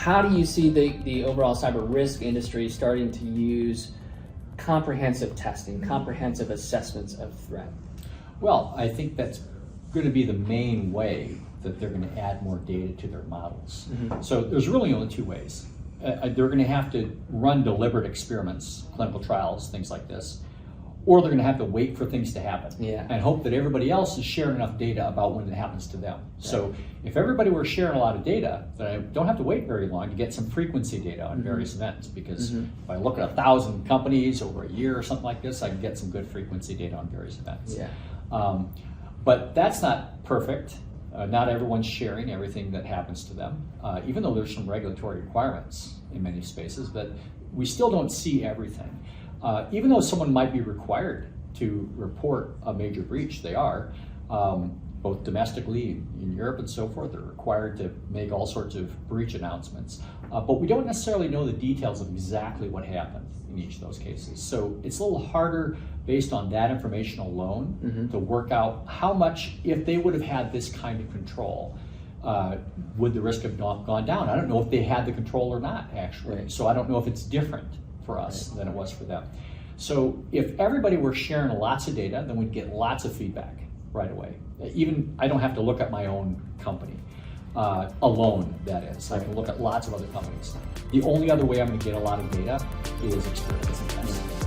how do you see the overall cyber risk industry starting to use comprehensive testing, comprehensive assessments of threat? Well, I think that's going to be the main way that they're going to add more data to their models. So there's really only two ways. They're going to have to run deliberate experiments, clinical trials, things like this, or they're going to have to wait for things to happen and hope that everybody else is sharing enough data about when it happens to them. Right. So if everybody were sharing a lot of data, then I don't have to wait very long to get some frequency data on various events, because if I look at 1,000 companies over a year or something like this, I can get some good frequency data on various events. But that's not perfect. Not everyone's sharing everything that happens to them, even though there's some regulatory requirements in many spaces, but we still don't see everything. Even though someone might be required to report a major breach, they are, both domestically in Europe and so forth, they're required to make all sorts of breach announcements. But we don't necessarily know the details of exactly what happened in each of those cases. So it's a little harder based on that information alone to work out how much, if they would have had this kind of control, would the risk have gone down? I don't know if they had the control or not, actually. Right. So I don't know if it's different for us than it was for them. So if everybody were sharing lots of data, then we'd get lots of feedback right away. Even I don't have to look at my own company alone, that is. I can look at lots of other companies. The only other way I'm going to get a lot of data is experience and testing.